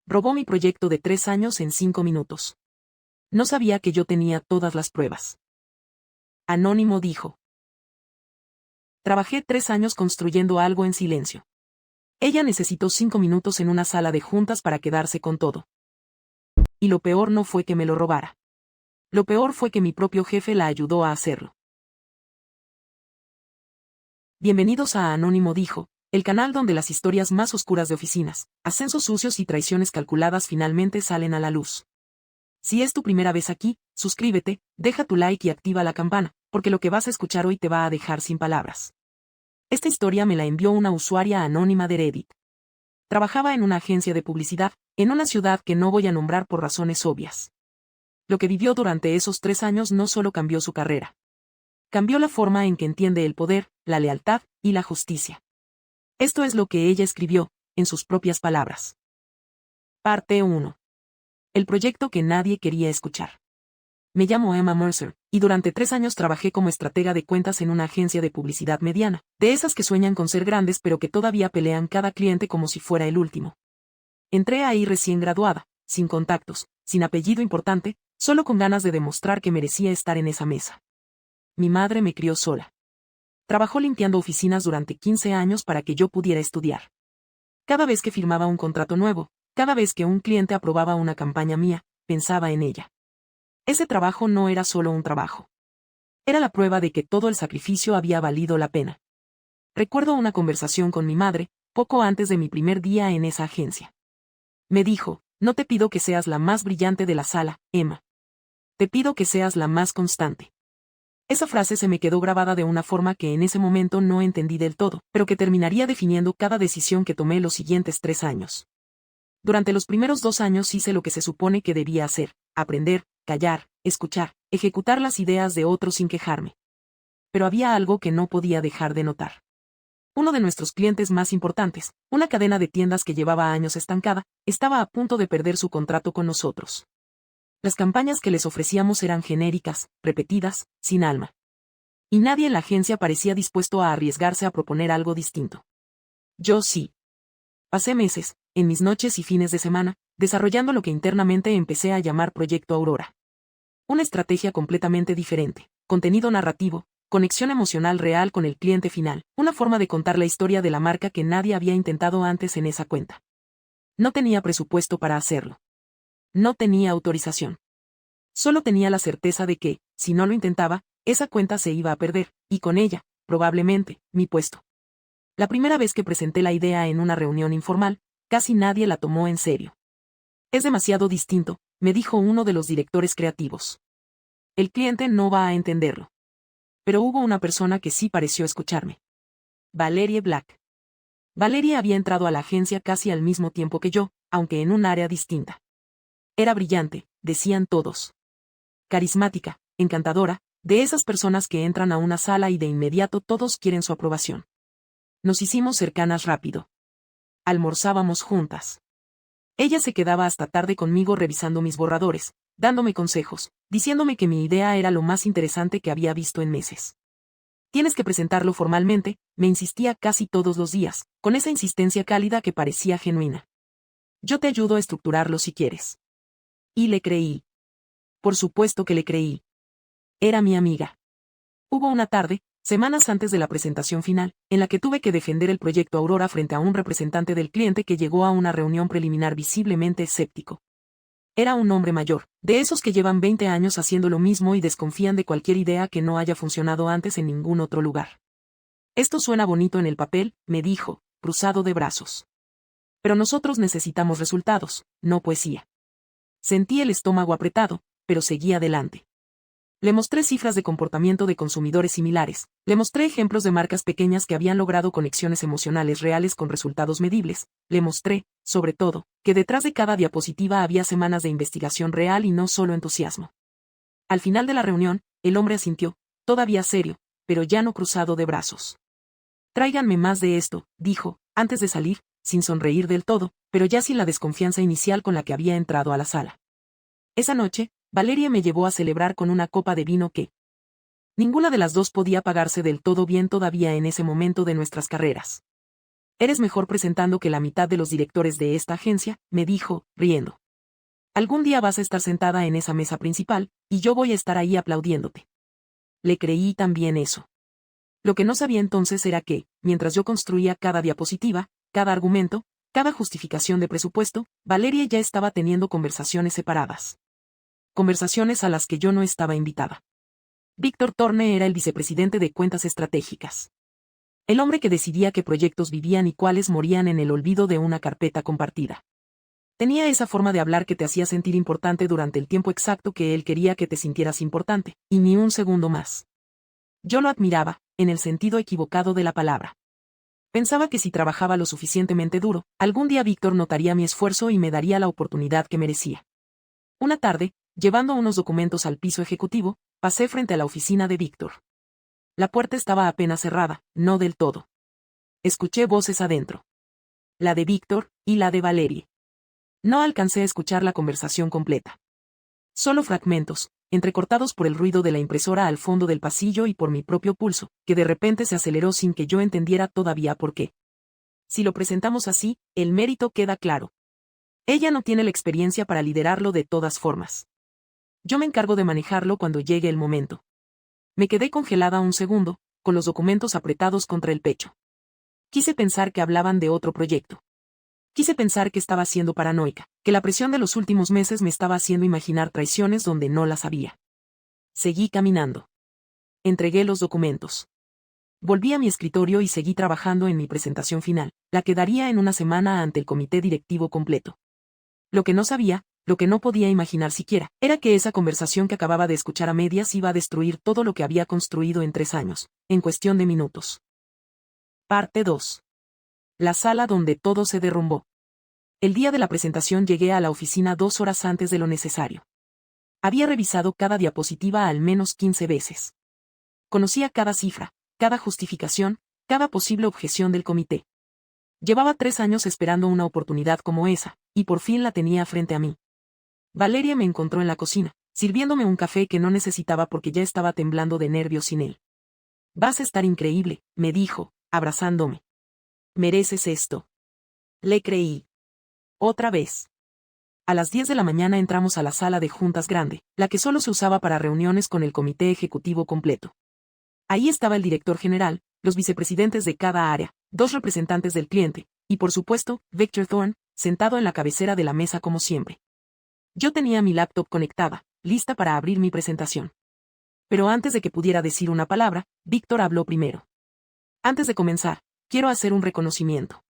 Robó mi proyecto de 3 años en 5 minutos. No sabía que yo tenía todas las pruebas. Anónimo dijo. Trabajé 3 años construyendo algo en silencio. Ella necesitó 5 minutos en una sala de juntas para quedarse con todo. Y lo peor no fue que me lo robara. Lo peor fue que mi propio jefe la ayudó a hacerlo. Bienvenidos a Anónimo dijo, el canal donde las historias más oscuras de oficinas, ascensos sucios y traiciones calculadas finalmente salen a la luz. Si es tu primera vez aquí, suscríbete, deja tu like y activa la campana, porque lo que vas a escuchar hoy te va a dejar sin palabras. Esta historia me la envió una usuaria anónima de Reddit. Trabajaba en una agencia de publicidad, en una ciudad que no voy a nombrar por razones obvias. Lo que vivió durante esos 3 años no solo cambió su carrera. Cambió la forma en que entiende el poder, la lealtad y la justicia. Esto es lo que ella escribió, en sus propias palabras. Parte 1. El proyecto que nadie quería escuchar. Me llamo Emma Mercer, y durante 3 años trabajé como estratega de cuentas en una agencia de publicidad mediana, de esas que sueñan con ser grandes pero que todavía pelean cada cliente como si fuera el último. Entré ahí recién graduada, sin contactos, sin apellido importante, solo con ganas de demostrar que merecía estar en esa mesa. Mi madre me crió sola. Trabajó limpiando oficinas durante 15 años para que yo pudiera estudiar. Cada vez que firmaba un contrato nuevo, cada vez que un cliente aprobaba una campaña mía, pensaba en ella. Ese trabajo no era solo un trabajo. Era la prueba de que todo el sacrificio había valido la pena. Recuerdo una conversación con mi madre, poco antes de mi primer día en esa agencia. Me dijo, no te pido que seas la más brillante de la sala, Emma. Te pido que seas la más constante. Esa frase se me quedó grabada de una forma que en ese momento no entendí del todo, pero que terminaría definiendo cada decisión que tomé los siguientes 3 años. Durante los primeros 2 años hice lo que se supone que debía hacer, aprender, callar, escuchar, ejecutar las ideas de otros sin quejarme. Pero había algo que no podía dejar de notar. Uno de nuestros clientes más importantes, una cadena de tiendas que llevaba años estancada, estaba a punto de perder su contrato con nosotros. Las campañas que les ofrecíamos eran genéricas, repetidas, sin alma. Y nadie en la agencia parecía dispuesto a arriesgarse a proponer algo distinto. Yo sí. Pasé meses, en mis noches y fines de semana, desarrollando lo que internamente empecé a llamar Proyecto Aurora. Una estrategia completamente diferente, contenido narrativo, conexión emocional real con el cliente final, una forma de contar la historia de la marca que nadie había intentado antes en esa cuenta. No tenía presupuesto para hacerlo. No tenía autorización. Solo tenía la certeza de que, si no lo intentaba, esa cuenta se iba a perder, y con ella, probablemente, mi puesto. La primera vez que presenté la idea en una reunión informal, casi nadie la tomó en serio. Es demasiado distinto, me dijo uno de los directores creativos. El cliente no va a entenderlo. Pero hubo una persona que sí pareció escucharme. Valerie Black. Valerie había entrado a la agencia casi al mismo tiempo que yo, aunque en un área distinta. Era brillante, decían todos. Carismática, encantadora, de esas personas que entran a una sala y de inmediato todos quieren su aprobación. Nos hicimos cercanas rápido. Almorzábamos juntas. Ella se quedaba hasta tarde conmigo revisando mis borradores, dándome consejos, diciéndome que mi idea era lo más interesante que había visto en meses. Tienes que presentarlo formalmente, me insistía casi todos los días, con esa insistencia cálida que parecía genuina. Yo te ayudo a estructurarlo si quieres. Y le creí. Por supuesto que le creí. Era mi amiga. Hubo una tarde, semanas antes de la presentación final, en la que tuve que defender el proyecto Aurora frente a un representante del cliente que llegó a una reunión preliminar visiblemente escéptico. Era un hombre mayor, de esos que llevan 20 años haciendo lo mismo y desconfían de cualquier idea que no haya funcionado antes en ningún otro lugar. Esto suena bonito en el papel, me dijo, cruzado de brazos. Pero nosotros necesitamos resultados, no poesía. Sentí el estómago apretado, pero seguí adelante. Le mostré cifras de comportamiento de consumidores similares, le mostré ejemplos de marcas pequeñas que habían logrado conexiones emocionales reales con resultados medibles, le mostré, sobre todo, que detrás de cada diapositiva había semanas de investigación real y no solo entusiasmo. Al final de la reunión, el hombre asintió, todavía serio, pero ya no cruzado de brazos. Tráiganme más de esto, dijo, antes de salir, sin sonreír del todo, pero ya sin la desconfianza inicial con la que había entrado a la sala. Esa noche, Valeria me llevó a celebrar con una copa de vino que ninguna de las dos podía pagarse del todo bien todavía en ese momento de nuestras carreras. Eres mejor presentando que la mitad de los directores de esta agencia, me dijo, riendo. Algún día vas a estar sentada en esa mesa principal, y yo voy a estar ahí aplaudiéndote. Le creí también eso. Lo que no sabía entonces era que, mientras yo construía cada diapositiva, cada argumento, cada justificación de presupuesto, Valeria ya estaba teniendo conversaciones separadas. Conversaciones a las que yo no estaba invitada. Víctor Thorne era el vicepresidente de cuentas estratégicas. El hombre que decidía qué proyectos vivían y cuáles morían en el olvido de una carpeta compartida. Tenía esa forma de hablar que te hacía sentir importante durante el tiempo exacto que él quería que te sintieras importante, y ni un segundo más. Yo lo admiraba, en el sentido equivocado de la palabra. Pensaba que si trabajaba lo suficientemente duro, algún día Víctor notaría mi esfuerzo y me daría la oportunidad que merecía. Una tarde, llevando unos documentos al piso ejecutivo, pasé frente a la oficina de Víctor. La puerta estaba apenas cerrada, no del todo. Escuché voces adentro. La de Víctor, y la de Valerie. No alcancé a escuchar la conversación completa. Solo fragmentos, entrecortados por el ruido de la impresora al fondo del pasillo y por mi propio pulso, que de repente se aceleró sin que yo entendiera todavía por qué. Si lo presentamos así, el mérito queda claro. Ella no tiene la experiencia para liderarlo de todas formas. Yo me encargo de manejarlo cuando llegue el momento. Me quedé congelada un segundo, con los documentos apretados contra el pecho. Quise pensar que hablaban de otro proyecto. Quise pensar que estaba siendo paranoica, que la presión de los últimos meses me estaba haciendo imaginar traiciones donde no las había. Seguí caminando. Entregué los documentos. Volví a mi escritorio y seguí trabajando en mi presentación final, la que daría en una semana ante el comité directivo completo. Lo que no sabía, lo que no podía imaginar siquiera, era que esa conversación que acababa de escuchar a medias iba a destruir todo lo que había construido en 3 años, en cuestión de minutos. Parte 2. La sala donde todo se derrumbó. El día de la presentación llegué a la oficina 2 horas antes de lo necesario. Había revisado cada diapositiva al menos 15 veces. Conocía cada cifra, cada justificación, cada posible objeción del comité. Llevaba 3 años esperando una oportunidad como esa, y por fin la tenía frente a mí. Valeria me encontró en la cocina, sirviéndome un café que no necesitaba porque ya estaba temblando de nervios sin él. Vas a estar increíble, me dijo, abrazándome. Mereces esto. Le creí. Otra vez. A las 10 de la mañana entramos a la sala de juntas grande, la que solo se usaba para reuniones con el comité ejecutivo completo. Ahí estaba el director general, los vicepresidentes de cada área, 2 representantes del cliente, y por supuesto, Víctor Thorne, sentado en la cabecera de la mesa como siempre. Yo tenía mi laptop conectada, lista para abrir mi presentación. Pero antes de que pudiera decir una palabra, Víctor habló primero. Antes de comenzar, quiero hacer un reconocimiento.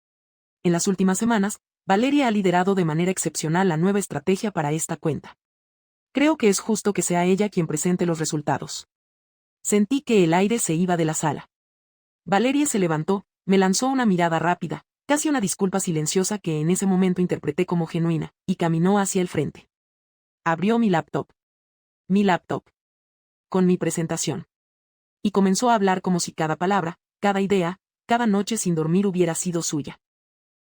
En las últimas semanas, Valeria ha liderado de manera excepcional la nueva estrategia para esta cuenta. Creo que es justo que sea ella quien presente los resultados. Sentí que el aire se iba de la sala. Valeria se levantó, me lanzó una mirada rápida, casi una disculpa silenciosa que en ese momento interpreté como genuina, y caminó hacia el frente. Abrió mi laptop. Mi laptop. Con mi presentación. Y comenzó a hablar como si cada palabra, cada idea, cada noche sin dormir hubiera sido suya.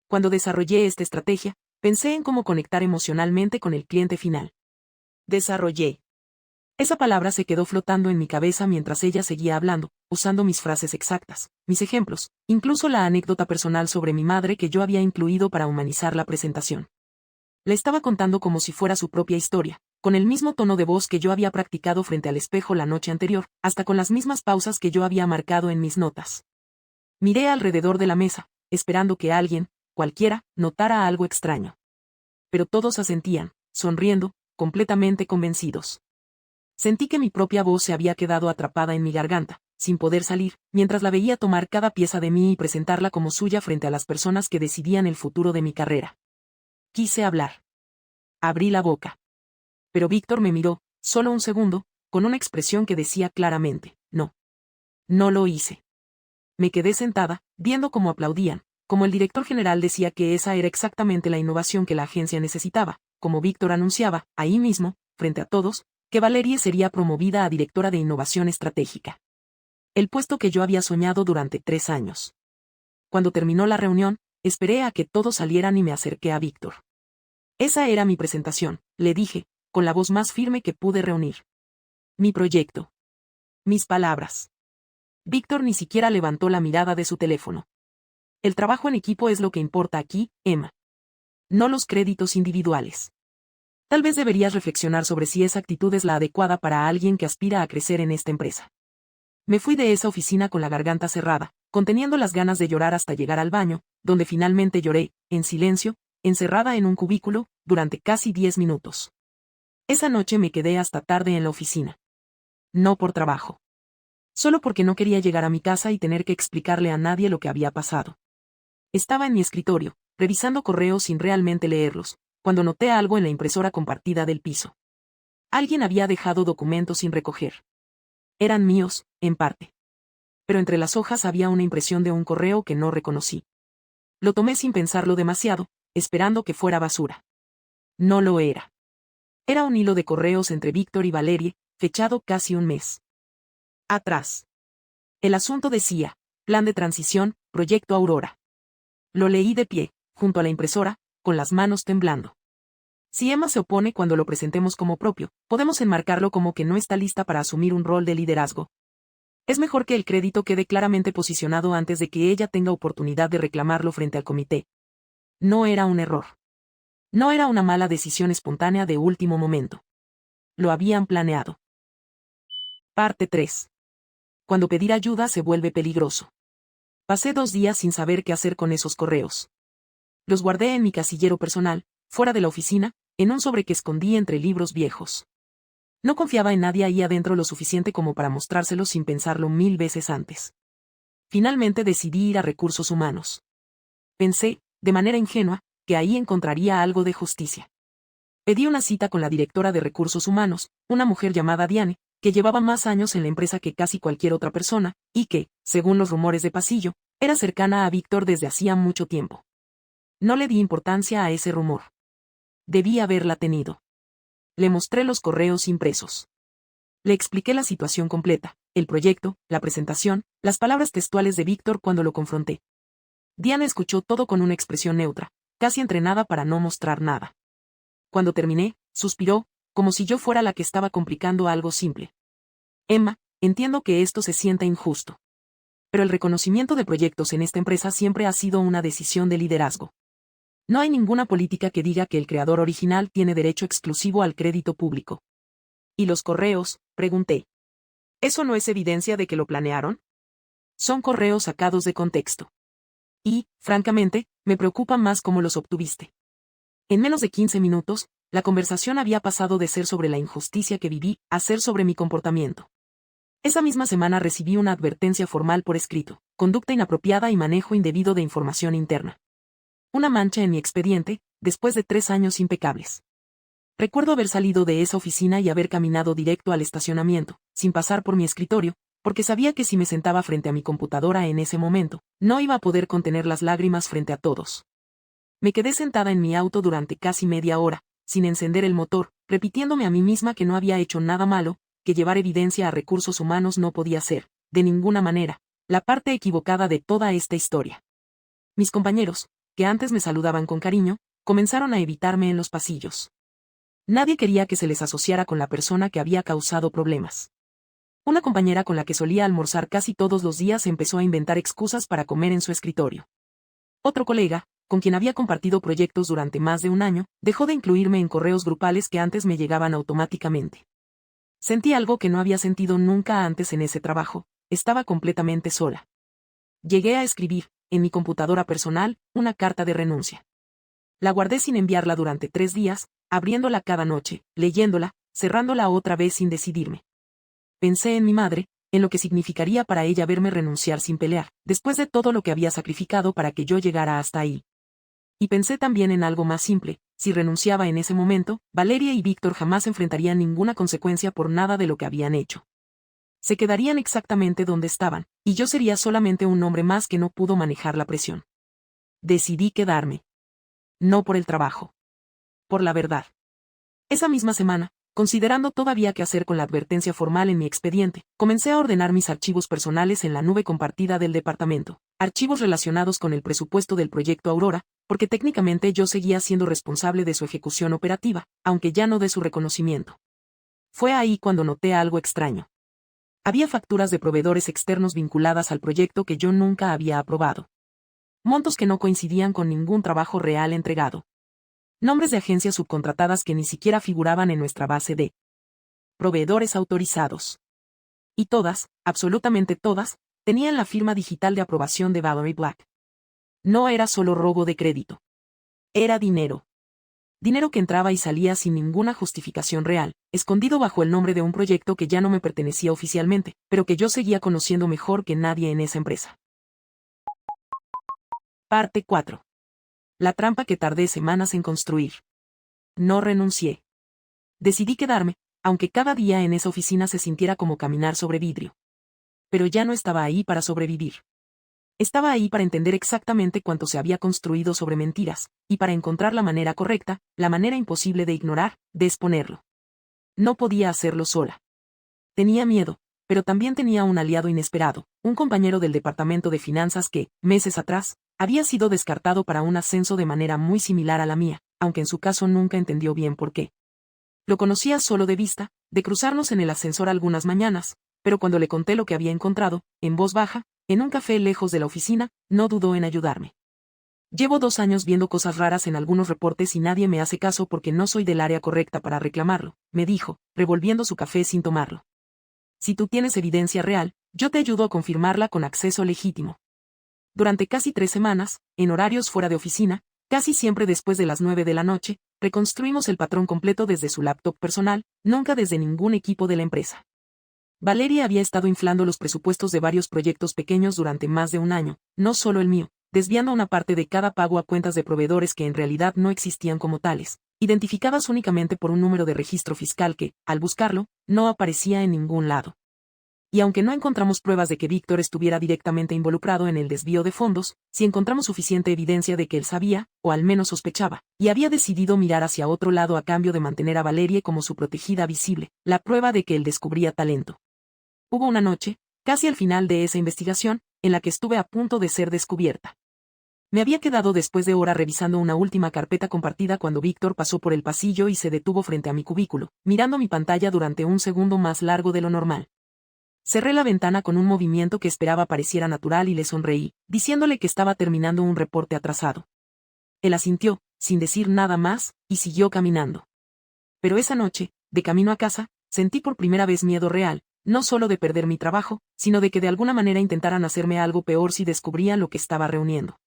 Cuando desarrollé esta estrategia, pensé en cómo conectar emocionalmente con el cliente final. Desarrollé. Esa palabra se quedó flotando en mi cabeza mientras ella seguía hablando, usando mis frases exactas, mis ejemplos, incluso la anécdota personal sobre mi madre que yo había incluido para humanizar la presentación. Le estaba contando como si fuera su propia historia, con el mismo tono de voz que yo había practicado frente al espejo la noche anterior, hasta con las mismas pausas que yo había marcado en mis notas. Miré alrededor de la mesa, esperando que alguien, cualquiera, notara algo extraño. Pero todos asentían, sonriendo, completamente convencidos. Sentí que mi propia voz se había quedado atrapada en mi garganta, sin poder salir, mientras la veía tomar cada pieza de mí y presentarla como suya frente a las personas que decidían el futuro de mi carrera. Quise hablar. Abrí la boca. Pero Víctor me miró, solo un segundo, con una expresión que decía claramente, no. No lo hice. Me quedé sentada, viendo cómo aplaudían, como el director general decía que esa era exactamente la innovación que la agencia necesitaba, como Víctor anunciaba, ahí mismo, frente a todos, que Valerie sería promovida a directora de innovación estratégica. El puesto que yo había soñado durante 3 años. Cuando terminó la reunión, esperé a que todos salieran y me acerqué a Víctor. Esa era mi presentación, le dije, con la voz más firme que pude reunir. Mi proyecto. Mis palabras. Víctor ni siquiera levantó la mirada de su teléfono. El trabajo en equipo es lo que importa aquí, Emma. No los créditos individuales. Tal vez deberías reflexionar sobre si esa actitud es la adecuada para alguien que aspira a crecer en esta empresa. Me fui de esa oficina con la garganta cerrada, conteniendo las ganas de llorar hasta llegar al baño, donde finalmente lloré, en silencio, encerrada en un cubículo, durante casi 10 minutos. Esa noche me quedé hasta tarde en la oficina. No por trabajo. Solo porque no quería llegar a mi casa y tener que explicarle a nadie lo que había pasado. Estaba en mi escritorio, revisando correos sin realmente leerlos, cuando noté algo en la impresora compartida del piso. Alguien había dejado documentos sin recoger. Eran míos, en parte. Pero entre las hojas había una impresión de un correo que no reconocí. Lo tomé sin pensarlo demasiado, esperando que fuera basura. No lo era. Era un hilo de correos entre Víctor y Valerie, fechado casi un mes atrás. El asunto decía, Plan de transición, Proyecto Aurora. Lo leí de pie, junto a la impresora, con las manos temblando. Si Emma se opone cuando lo presentemos como propio, podemos enmarcarlo como que no está lista para asumir un rol de liderazgo. Es mejor que el crédito quede claramente posicionado antes de que ella tenga oportunidad de reclamarlo frente al comité. No era un error. No era una mala decisión espontánea de último momento. Lo habían planeado. Parte 3. Cuando pedir ayuda se vuelve peligroso. Pasé 2 días sin saber qué hacer con esos correos. Los guardé en mi casillero personal, fuera de la oficina, en un sobre que escondí entre libros viejos. No confiaba en nadie ahí adentro lo suficiente como para mostrárselos sin pensarlo 1000 veces antes. Finalmente decidí ir a Recursos Humanos. Pensé, de manera ingenua, que ahí encontraría algo de justicia. Pedí una cita con la directora de Recursos Humanos, una mujer llamada Diane, que llevaba más años en la empresa que casi cualquier otra persona, y que, según los rumores de pasillo, era cercana a Víctor desde hacía mucho tiempo. No le di importancia a ese rumor. Debí haberla tenido. Le mostré los correos impresos. Le expliqué la situación completa, el proyecto, la presentación, las palabras textuales de Víctor cuando lo confronté. Diana escuchó todo con una expresión neutra, casi entrenada para no mostrar nada. Cuando terminé, suspiró, como si yo fuera la que estaba complicando algo simple. Emma, entiendo que esto se sienta injusto. Pero el reconocimiento de proyectos en esta empresa siempre ha sido una decisión de liderazgo. No hay ninguna política que diga que el creador original tiene derecho exclusivo al crédito público. ¿Y los correos?, pregunté. ¿Eso no es evidencia de que lo planearon? Son correos sacados de contexto. Y, francamente, me preocupa más cómo los obtuviste. En menos de 15 minutos, la conversación había pasado de ser sobre la injusticia que viví a ser sobre mi comportamiento. Esa misma semana recibí una advertencia formal por escrito, conducta inapropiada y manejo indebido de información interna. Una mancha en mi expediente, después de 3 años impecables. Recuerdo haber salido de esa oficina y haber caminado directo al estacionamiento, sin pasar por mi escritorio, porque sabía que si me sentaba frente a mi computadora en ese momento, no iba a poder contener las lágrimas frente a todos. Me quedé sentada en mi auto durante casi media hora, sin encender el motor, repitiéndome a mí misma que no había hecho nada malo, que llevar evidencia a Recursos Humanos no podía ser, de ninguna manera, la parte equivocada de toda esta historia. Mis compañeros, que antes me saludaban con cariño, comenzaron a evitarme en los pasillos. Nadie quería que se les asociara con la persona que había causado problemas. Una compañera con la que solía almorzar casi todos los días empezó a inventar excusas para comer en su escritorio. Otro colega, con quien había compartido proyectos durante más de un año, dejó de incluirme en correos grupales que antes me llegaban automáticamente. Sentí algo que no había sentido nunca antes en ese trabajo, estaba completamente sola. Llegué a escribir, en mi computadora personal, una carta de renuncia. La guardé sin enviarla durante 3 días, abriéndola cada noche, leyéndola, cerrándola otra vez sin decidirme. Pensé en mi madre, en lo que significaría para ella verme renunciar sin pelear, después de todo lo que había sacrificado para que yo llegara hasta ahí. Y pensé también en algo más simple, si renunciaba en ese momento, Valeria y Víctor jamás enfrentarían ninguna consecuencia por nada de lo que habían hecho. Se quedarían exactamente donde estaban, y yo sería solamente un hombre más que no pudo manejar la presión. Decidí quedarme. No por el trabajo. Por la verdad. Esa misma semana, considerando todavía qué hacer con la advertencia formal en mi expediente, comencé a ordenar mis archivos personales en la nube compartida del departamento, archivos relacionados con el presupuesto del proyecto Aurora, porque técnicamente yo seguía siendo responsable de su ejecución operativa, aunque ya no de su reconocimiento. Fue ahí cuando noté algo extraño. Había facturas de proveedores externos vinculadas al proyecto que yo nunca había aprobado. montos que no coincidían con ningún trabajo real entregado. Nombres de agencias subcontratadas que ni siquiera figuraban en nuestra base de proveedores autorizados. Y todas, absolutamente todas, tenían la firma digital de aprobación de Valerie Black. No era solo robo de crédito. Era dinero. Dinero que entraba y salía sin ninguna justificación real, escondido bajo el nombre de un proyecto que ya no me pertenecía oficialmente, pero que yo seguía conociendo mejor que nadie en esa empresa. Parte 4. La trampa que tardé semanas en construir. No renuncié. Decidí quedarme, aunque cada día en esa oficina se sintiera como caminar sobre vidrio. Pero ya no estaba ahí para sobrevivir. Estaba ahí para entender exactamente cuánto se había construido sobre mentiras, y para encontrar la manera correcta, la manera imposible de ignorar, de exponerlo. No podía hacerlo sola. Tenía miedo, pero también tenía un aliado inesperado, un compañero del departamento de finanzas que, meses atrás, había sido descartado para un ascenso de manera muy similar a la mía, aunque en su caso nunca entendió bien por qué. Lo conocía solo de vista, de cruzarnos en el ascensor algunas mañanas, pero cuando le conté lo que había encontrado, en voz baja, en un café lejos de la oficina, no dudó en ayudarme. Llevo 2 años viendo cosas raras en algunos reportes y nadie me hace caso porque no soy del área correcta para reclamarlo, me dijo, revolviendo su café sin tomarlo. Si tú tienes evidencia real, yo te ayudo a confirmarla con acceso legítimo. Durante casi 3 semanas, en horarios fuera de oficina, casi siempre después de las 9 de la noche, reconstruimos el patrón completo desde su laptop personal, nunca desde ningún equipo de la empresa. Valeria había estado inflando los presupuestos de varios proyectos pequeños durante más de un año, no solo el mío, desviando una parte de cada pago a cuentas de proveedores que en realidad no existían como tales, identificadas únicamente por un número de registro fiscal que, al buscarlo, no aparecía en ningún lado. Y aunque no encontramos pruebas de que Víctor estuviera directamente involucrado en el desvío de fondos, sí encontramos suficiente evidencia de que él sabía, o al menos sospechaba, y había decidido mirar hacia otro lado a cambio de mantener a Valerie como su protegida visible, la prueba de que él descubría talento. Hubo una noche, casi al final de esa investigación, en la que estuve a punto de ser descubierta. Me había quedado después de hora revisando una última carpeta compartida cuando Víctor pasó por el pasillo y se detuvo frente a mi cubículo, mirando mi pantalla durante un segundo más largo de lo normal. Cerré la ventana con un movimiento que esperaba pareciera natural y le sonreí, diciéndole que estaba terminando un reporte atrasado. Él asintió, sin decir nada más, y siguió caminando. Pero esa noche, de camino a casa, sentí por primera vez miedo real, no solo de perder mi trabajo, sino de que de alguna manera intentaran hacerme algo peor si descubrían lo que estaba reuniendo.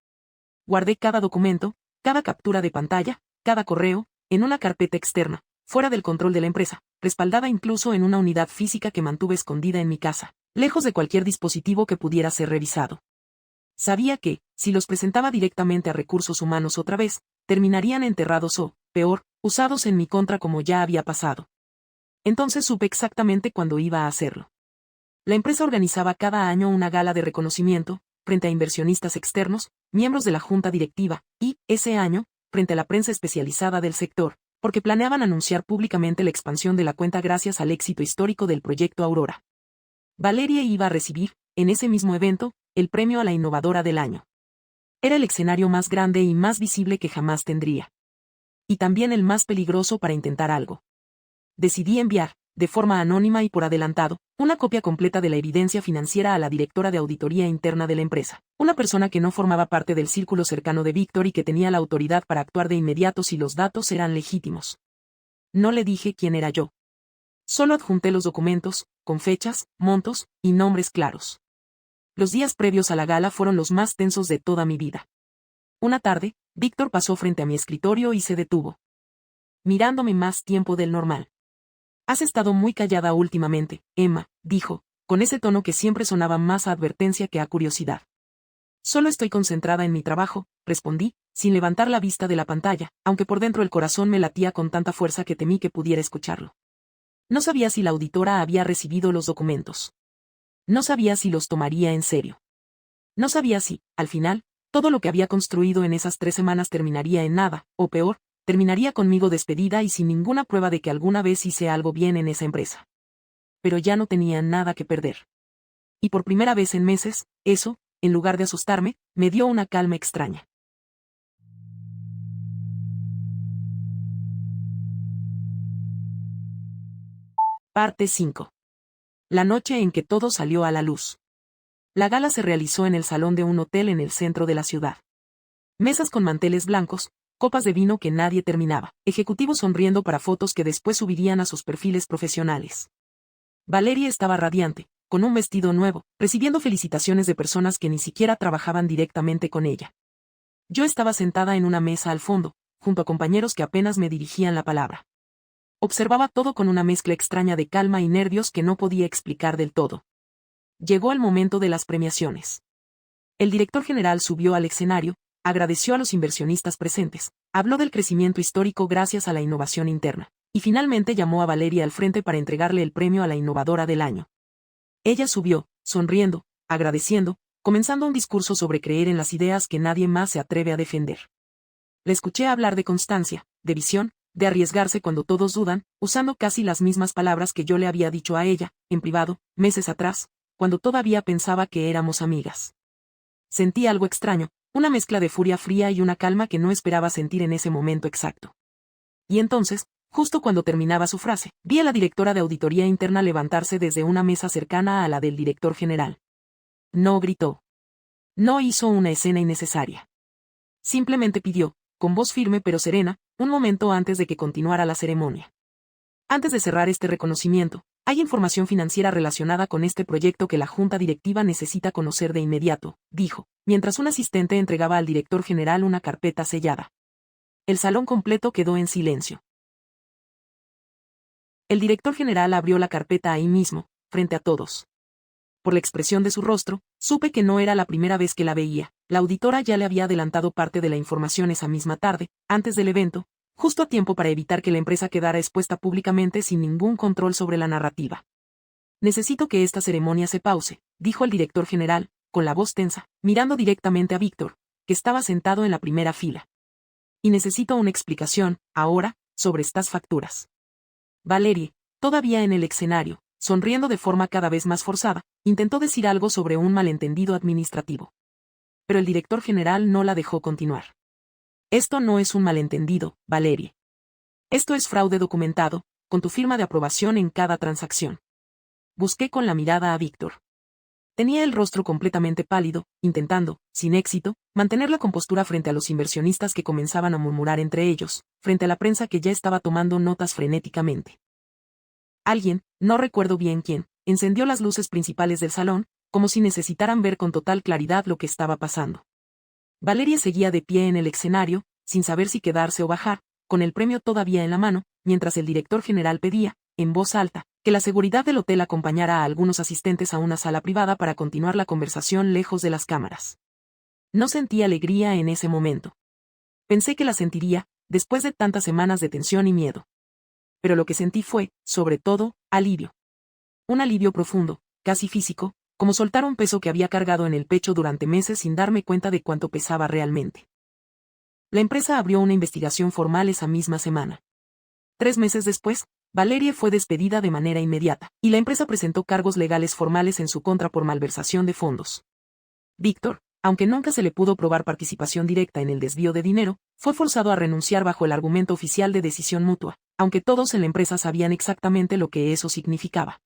Guardé cada documento, cada captura de pantalla, cada correo, en una carpeta externa, fuera del control de la empresa, respaldada incluso en una unidad física que mantuve escondida en mi casa, lejos de cualquier dispositivo que pudiera ser revisado. Sabía que, si los presentaba directamente a recursos humanos otra vez, terminarían enterrados o, peor, usados en mi contra como ya había pasado. Entonces supe exactamente cuándo iba a hacerlo. La empresa organizaba cada año una gala de reconocimiento, frente a inversionistas externos, miembros de la junta directiva, y, ese año, frente a la prensa especializada del sector, porque planeaban anunciar públicamente la expansión de la cuenta gracias al éxito histórico del proyecto Aurora. Valeria iba a recibir, en ese mismo evento, el premio a la innovadora del año. Era el escenario más grande y más visible que jamás tendría. Y también el más peligroso para intentar algo. Decidí enviar, de forma anónima y por adelantado, una copia completa de la evidencia financiera a la directora de auditoría interna de la empresa, una persona que no formaba parte del círculo cercano de Víctor y que tenía la autoridad para actuar de inmediato si los datos eran legítimos. No le dije quién era yo. Solo adjunté los documentos, con fechas, montos y nombres claros. Los días previos a la gala fueron los más tensos de toda mi vida. Una tarde, Víctor pasó frente a mi escritorio y se detuvo, mirándome más tiempo del normal. Has estado muy callada últimamente, Emma, dijo, con ese tono que siempre sonaba más a advertencia que a curiosidad. Solo estoy concentrada en mi trabajo, respondí, sin levantar la vista de la pantalla, aunque por dentro el corazón me latía con tanta fuerza que temí que pudiera escucharlo. No sabía si la auditora había recibido los documentos. No sabía si los tomaría en serio. No sabía si, al final, todo lo que había construido en esas 3 semanas terminaría en nada, o peor, terminaría conmigo despedida y sin ninguna prueba de que alguna vez hice algo bien en esa empresa. Pero ya no tenía nada que perder. Y por primera vez en meses, eso, en lugar de asustarme, me dio una calma extraña. Parte 5. La noche en que todo salió a la luz. La gala se realizó en el salón de un hotel en el centro de la ciudad. Mesas con manteles blancos, copas de vino que nadie terminaba, ejecutivos sonriendo para fotos que después subirían a sus perfiles profesionales. Valeria estaba radiante, con un vestido nuevo, recibiendo felicitaciones de personas que ni siquiera trabajaban directamente con ella. Yo estaba sentada en una mesa al fondo, junto a compañeros que apenas me dirigían la palabra. Observaba todo con una mezcla extraña de calma y nervios que no podía explicar del todo. Llegó el momento de las premiaciones. El director general subió al escenario, agradeció a los inversionistas presentes, habló del crecimiento histórico gracias a la innovación interna, y finalmente llamó a Valeria al frente para entregarle el premio a la innovadora del año. Ella subió, sonriendo, agradeciendo, comenzando un discurso sobre creer en las ideas que nadie más se atreve a defender. Le escuché hablar de constancia, de visión, de arriesgarse cuando todos dudan, usando casi las mismas palabras que yo le había dicho a ella, en privado, meses atrás, cuando todavía pensaba que éramos amigas. Sentí algo extraño, una mezcla de furia fría y una calma que no esperaba sentir en ese momento exacto. Y entonces, justo cuando terminaba su frase, vi a la directora de auditoría interna levantarse desde una mesa cercana a la del director general. No gritó. No hizo una escena innecesaria. Simplemente pidió, con voz firme pero serena, un momento antes de que continuara la ceremonia. Antes de cerrar este reconocimiento, hay información financiera relacionada con este proyecto que la junta directiva necesita conocer de inmediato, dijo, mientras un asistente entregaba al director general una carpeta sellada. El salón completo quedó en silencio. El director general abrió la carpeta ahí mismo, frente a todos. Por la expresión de su rostro, supe que no era la primera vez que la veía. La auditora ya le había adelantado parte de la información esa misma tarde, antes del evento, justo a tiempo para evitar que la empresa quedara expuesta públicamente sin ningún control sobre la narrativa. Necesito que esta ceremonia se pause, dijo el director general, con la voz tensa, mirando directamente a Víctor, que estaba sentado en la primera fila. Y necesito una explicación, ahora, sobre estas facturas. Valerie, todavía en el escenario, sonriendo de forma cada vez más forzada, intentó decir algo sobre un malentendido administrativo. Pero el director general no la dejó continuar. Esto no es un malentendido, Valerie. Esto es fraude documentado, con tu firma de aprobación en cada transacción. Busqué con la mirada a Víctor. Tenía el rostro completamente pálido, intentando, sin éxito, mantener la compostura frente a los inversionistas que comenzaban a murmurar entre ellos, frente a la prensa que ya estaba tomando notas frenéticamente. Alguien, no recuerdo bien quién, encendió las luces principales del salón, como si necesitaran ver con total claridad lo que estaba pasando. Valeria seguía de pie en el escenario, sin saber si quedarse o bajar, con el premio todavía en la mano, mientras el director general pedía, en voz alta, que la seguridad del hotel acompañara a algunos asistentes a una sala privada para continuar la conversación lejos de las cámaras. No sentí alegría en ese momento. Pensé que la sentiría, después de tantas semanas de tensión y miedo. Pero lo que sentí fue, sobre todo, alivio. Un alivio profundo, casi físico, como soltar un peso que había cargado en el pecho durante meses sin darme cuenta de cuánto pesaba realmente. La empresa abrió una investigación formal esa misma semana. 3 meses después, Valerie fue despedida de manera inmediata, y la empresa presentó cargos legales formales en su contra por malversación de fondos. Víctor, aunque nunca se le pudo probar participación directa en el desvío de dinero, fue forzado a renunciar bajo el argumento oficial de decisión mutua, aunque todos en la empresa sabían exactamente lo que eso significaba.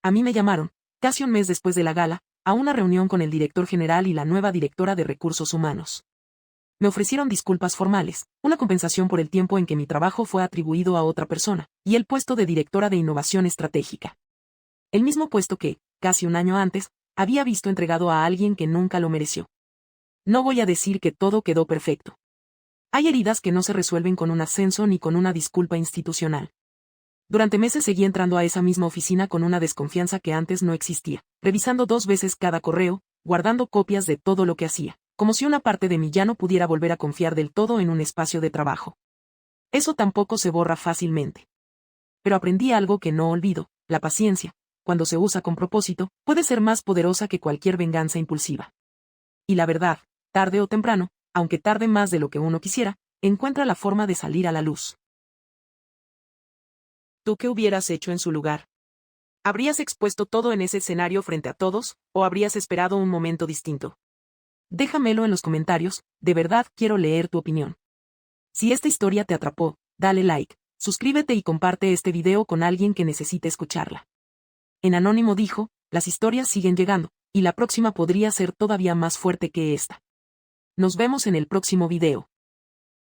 A mí me llamaron, casi un mes después de la gala, a una reunión con el director general y la nueva directora de recursos humanos. Me ofrecieron disculpas formales, una compensación por el tiempo en que mi trabajo fue atribuido a otra persona, y el puesto de directora de innovación estratégica. El mismo puesto que, casi un año antes, había visto entregado a alguien que nunca lo mereció. No voy a decir que todo quedó perfecto. Hay heridas que no se resuelven con un ascenso ni con una disculpa institucional. Durante meses seguí entrando a esa misma oficina con una desconfianza que antes no existía, revisando 2 veces cada correo, guardando copias de todo lo que hacía, como si una parte de mí ya no pudiera volver a confiar del todo en un espacio de trabajo. Eso tampoco se borra fácilmente. Pero aprendí algo que no olvido, la paciencia, cuando se usa con propósito, puede ser más poderosa que cualquier venganza impulsiva. Y la verdad, tarde o temprano, aunque tarde más de lo que uno quisiera, encuentra la forma de salir a la luz. ¿Tú qué hubieras hecho en su lugar? ¿Habrías expuesto todo en ese escenario frente a todos, o habrías esperado un momento distinto? Déjamelo en los comentarios, de verdad quiero leer tu opinión. Si esta historia te atrapó, dale like, suscríbete y comparte este video con alguien que necesite escucharla. En Anónimo dijo, las historias siguen llegando, y la próxima podría ser todavía más fuerte que esta. Nos vemos en el próximo video.